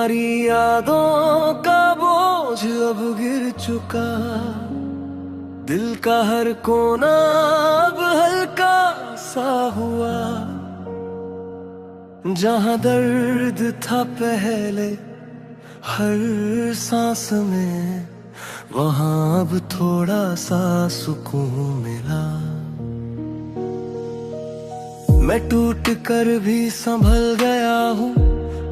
तुम्हारी यादों का बोझ अब गिर चुका, दिल का हर कोना अब हल्का सा हुआ। जहां दर्द था पहले हर सांस में, वहां अब थोड़ा सा सुकून मिला। मैं टूट कर भी संभल गया हूँ,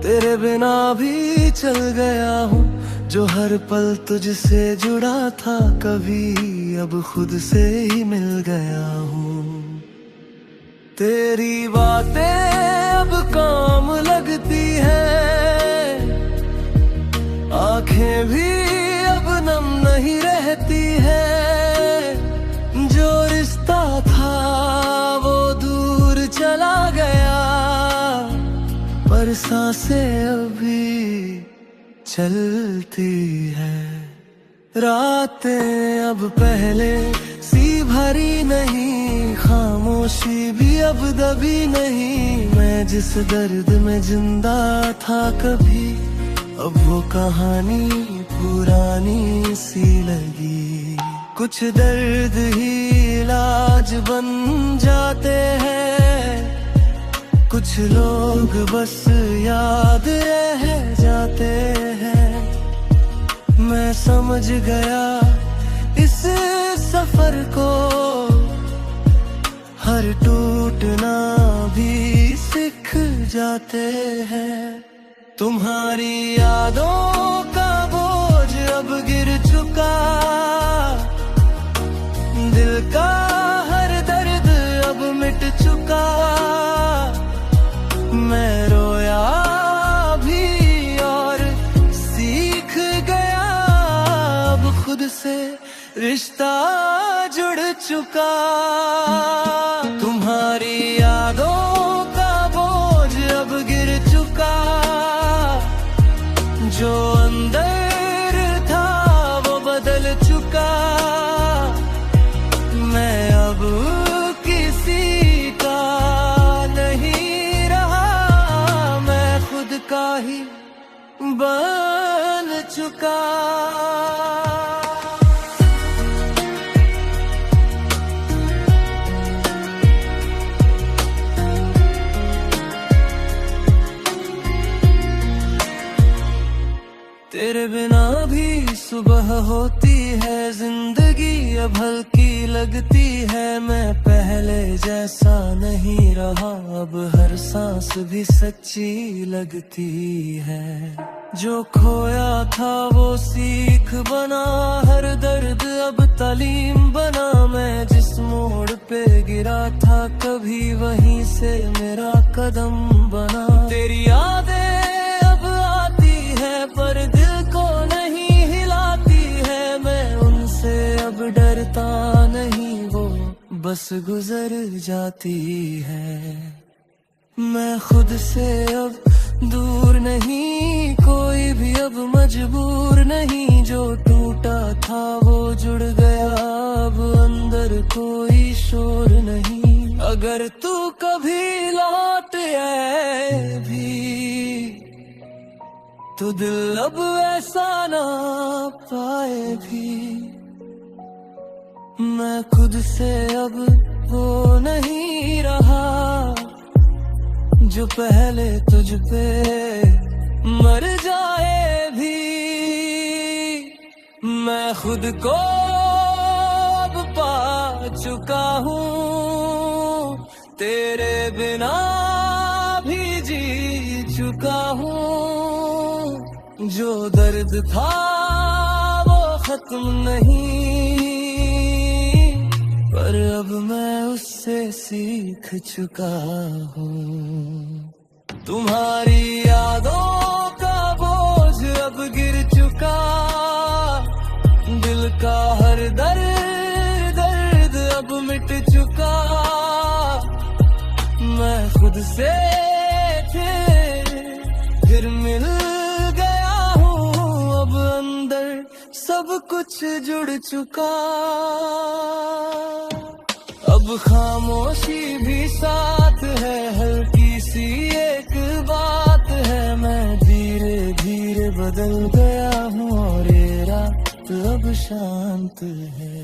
तेरे बिना भी चल गया हूँ। जो हर पल तुझसे जुड़ा था कभी, अब खुद से ही मिल गया हूँ। तेरी बातें अब काम लगती है, आंखें भी अब नम नहीं रहती है। जो रिश्ता था वो दूर चला गया, पर सांसें अभी चलती है। रातें अब पहले सी भरी नहीं, खामोशी भी अब दबी नहीं। मैं जिस दर्द में जिंदा था कभी, अब वो कहानी पुरानी सी लगी। कुछ दर्द ही इलाज बन जाते हैं, कुछ लोग बस याद रह जाते हैं। मैं समझ गया इस सफर को, हर टूटना भी सीख जाते हैं। तुम्हारी यादों का बोझ अब गिर चुका, दिल का हर दर्द अब मिट चुका। मैं रोया भी और सीख गया, अब खुद से रिश्ता जुड़ चुका। तुम्हारी यादों का बोझ अब गिर चुका, जो अंदर था वो बदल चुका। मैं अब किसी का नहीं रहा, मैं खुद का ही बन चुका। तेरे बिना भी सुबह होती है जिंदगी, अब हल्की लगती है। मैं पहले जैसा नहीं रहा, अब हर सांस भी सच्ची लगती है। जो खोया था वो सीख बना, हर दर्द अब तालीम बना। मैं जिस मोड़ पे गिरा था कभी, वहीं से मेरा कदम बना। तेरी यादें अब आती है पर दिल को नहीं हिलाती है। मैं उनसे अब डरता नहीं, वो बस गुजर जाती है। मैं खुद से अब दूर नहीं, कोई भी अब मजबूर नहीं। जो टूटा था वो जुड़ गया, अब अंदर कोई शोर नहीं। अगर तू कभी लौट आए भी, तो दिल अब ऐसा ना पाए भी। मैं खुद से अब वो नहीं रहा, जो पहले तुझ पे मर जाए भी। मैं खुद को अब पा चुका हूँ, तेरे बिना भी जी चुका हूँ। जो दर्द था वो खत्म नहीं, पर अब मैं उससे सीख चुका हूँ। तुम्हारी यादों का बोझ अब गिर चुका, दिल का हर दर्द अब मिट चुका। मैं खुद से फिर मिल गया हूँ, अब अंदर सब कुछ जुड़ चुका। अब खामोशी भी साथ है, हल्की सी एक बात है। मैं धीरे धीरे बदल गया हूँ और ये रात अब शांत है।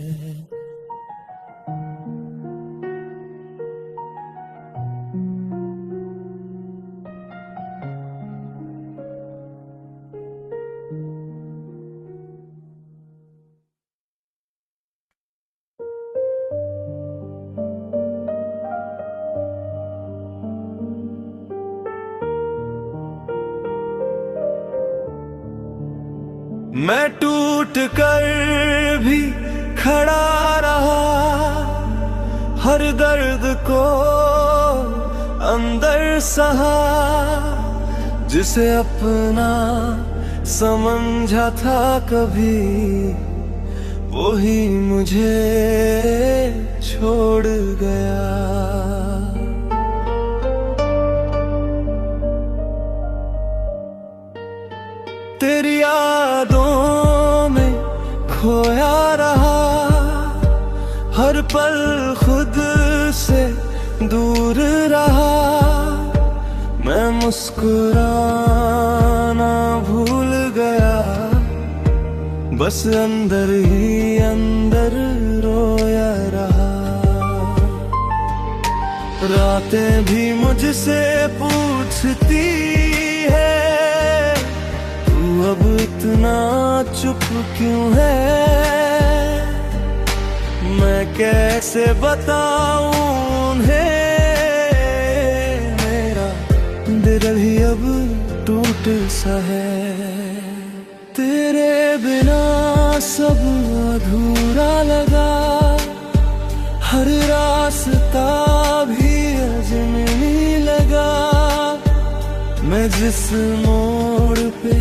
मैं टूट कर भी खड़ा रहा, हर दर्द को अंदर सहा, जिसे अपना समझा था कभी वही मुझे छोड़ गया। तेरी यादों में खोया रहा, हर पल खुद से दूर रहा, मैं मुस्कुराना भूल गया, बस अंदर ही अंदर रोया रहा। रातें भी मुझसे पूछती है, अब इतना चुप क्यों है, मैं कैसे बताऊं उन्हें, मेरा दिल ही अब टूट सा है। तेरे बिना सब अधूरा लगा, हर रास्ता भी अजनबी लगा, मैं जिस मोड़ पे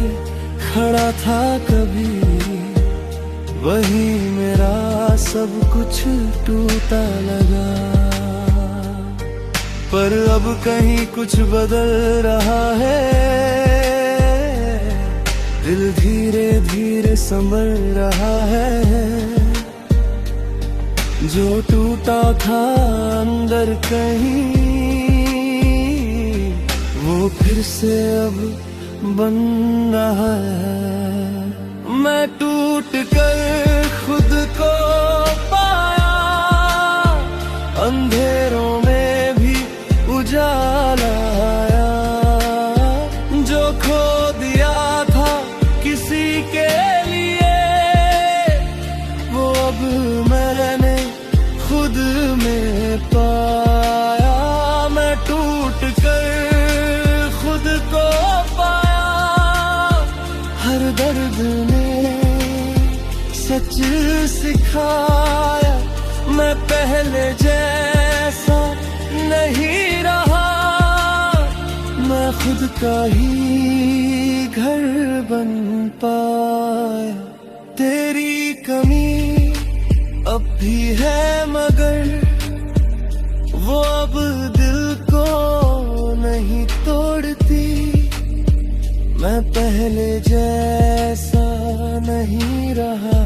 खड़ा था कभी वही मेरा सब कुछ टूटा लगा। पर अब कहीं कुछ बदल रहा है, दिल धीरे धीरे संभल रहा है, जो टूटा था अंदर कहीं वो फिर से अब बन रहा है। मैं टूट कर खुद को पाया, अंधेरों में भी उजाला आया, जो खो दिया था किसी के लिए वो अब मैंने खुद में पाया। मैं टूट कर खुद को दर्द ने सच सिखाया, मैं पहले जैसा नहीं रहा, मैं खुद का ही घर बन पाया। तेरी कमी अब भी है मगर वो अब दिल को नहीं तोड़ती, मैं पहले जैसा नहीं रहा,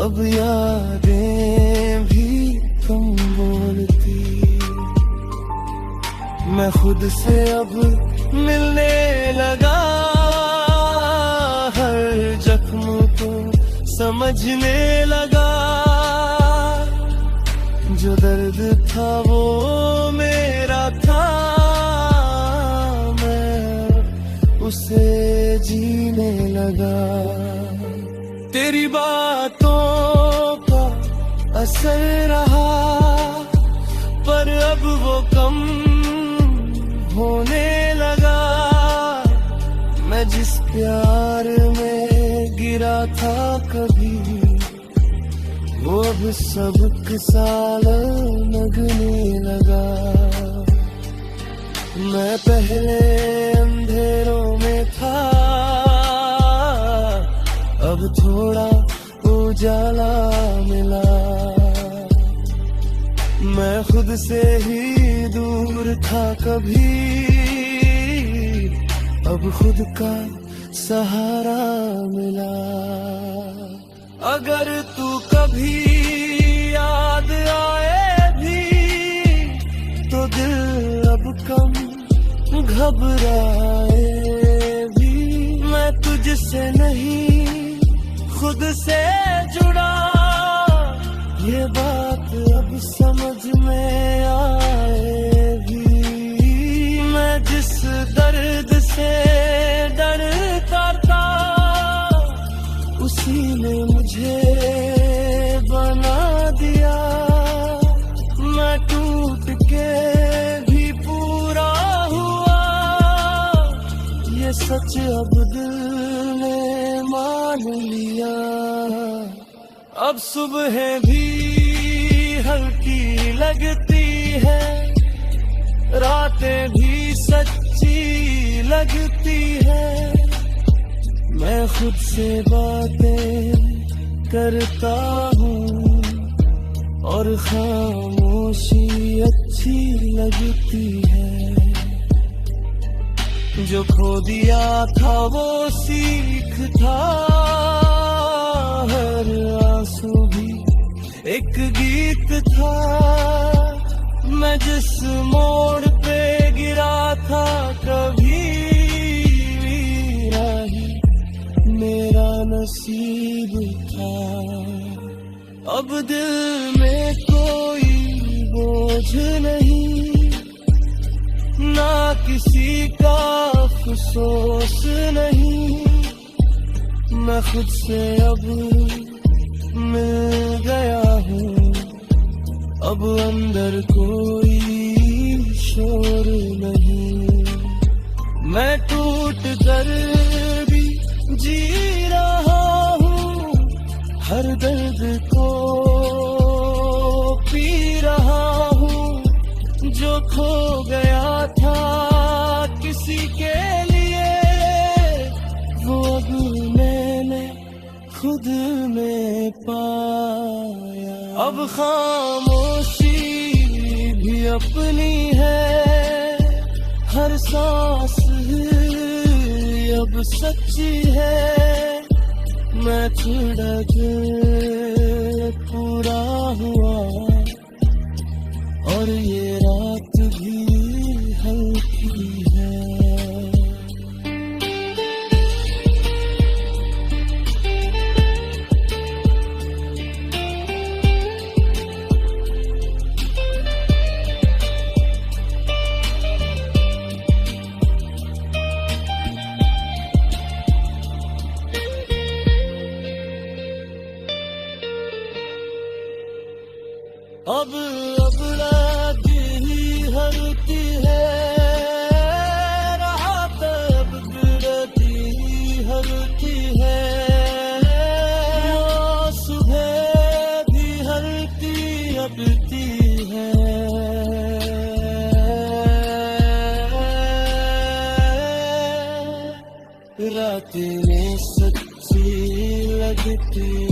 अब यादें भी कम बोलती, मैं खुद से अब मिलने लगा, हर जख्म को समझने लगा, जो दर्द था वो मेरा था, उसे जीने लगा। तेरी बातों का असर रहा, पर अब वो कम होने लगा, मैं जिस प्यार में गिरा था कभी वो अब सबक साल लगने लगा। मैं पहले अंधेरों में था, अब थोड़ा उजाला मिला, मैं खुद से ही दूर था कभी, अब खुद का सहारा मिला। अगर तू कभी याद आए भी तो दिल अब कम घबराए भी, खुद से जुड़ा। ये बात अब समझ में आए भी, मैं जिस दर्द से डरता था उसी ने मुझे बना दिया। मैं टूट के भी पूरा हुआ, ये सच अब दिल ने मान लिया। अब सुबह भी हल्की लगती है, रातें भी सच्ची लगती है। मैं खुद से बातें करता हूँ और खामोशी अच्छी लगती है। जो खो दिया था वो सीख था, हर आंसू भी एक गीत था। मैं जिस मोड़ पे गिरा था कभी मेरा नसीब था। अब दिल में कोई बोझ नहीं, ना किसी का अफसोस नहीं। मैं खुद से अब मिल गया हूँ, अब अंदर कोई शोर नहीं। मैं टूट कर भी जी रहा हूँ, हर दर्द को पी रहा हूँ। जो खो गया था किसी के लिए, वो अब मैंने खुद में पाया। अब खामोशी भी अपनी है, हर सांस अब सच्ची है। मैं थोड़ा दिल पूरा हुआ और ये रात भी हल्की है। अब रात ही हल्की है, रात अब गिरती हल्की है। सुबह भी हल्की अबती है। रातें में सच्ची लगती